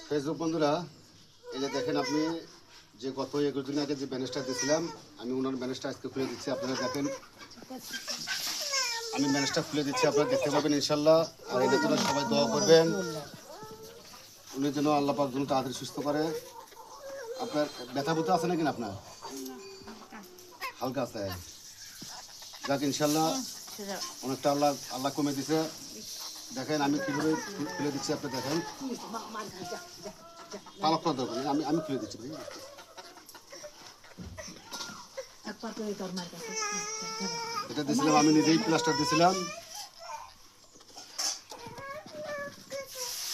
Facebook বন্ধুরা, এই যে দেখেন আপনি যে গত 11 দিন আগে যে ব্যানেজটা দিয়েছিলাম, আমি ওনার ব্যানেজটা আজকে খুলে দিচ্ছি। আপনারা দেখেন, আমি ব্যানেজটা খুলে দিচ্ছি, আপনারা দেখতে পাবেন ইনশাল্লাহ। আর এটার জন্য সবাই দোয়া করবেন, উনি যেন আল্লাহ পাক যেন তাড়াতাড়ি সুস্থ করে। আপনার ব্যথা বুথা আছে নাকি না? আপনার হালকা আছে, যাক ইনশাল্লাহ অনেকটা আল্লাহ আল্লাহ কমে দিছে। দেখেন আমি কীভাবে খুলে দিচ্ছি, আপনি দেখেন। পালক করার দরকার নেই, আমি আমি খুলে দিচ্ছি। এটা দিয়েছিলাম, আমি নিজেই প্লাস্টার দিয়েছিলাম।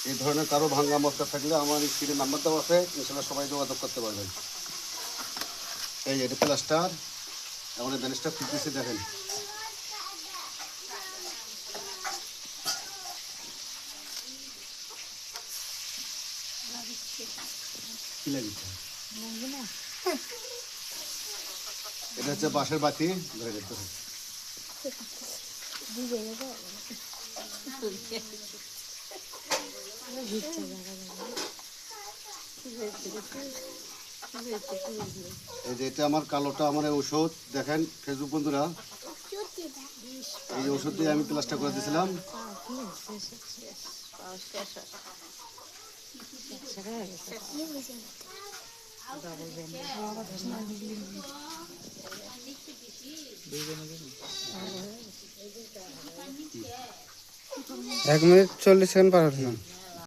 এই ধরনের কারো ভাঙ্গা মশলা থাকলে আমার স্ক্রিনে নাম্বার দেওয়া আছে, ইনশাল্লাহ সবাই যোগাযোগ করতে পারবেন। এই যে এটা প্লাস্টার, এখন এই ব্যানেজটা খুলতেছি, দেখেন। এটা হচ্ছে বাঁশের বাতি, ধরে দেখতে হবে। এই যে এটা আমার কালোটা, আমার ঔষধ দেখেন ফেসবুক বন্ধুরা, এই ওষুধ দিয়ে আমি প্লাস্টার করে দিয়েছিলাম। এক মিনিট 40 সেকেন্ড পার হলো না।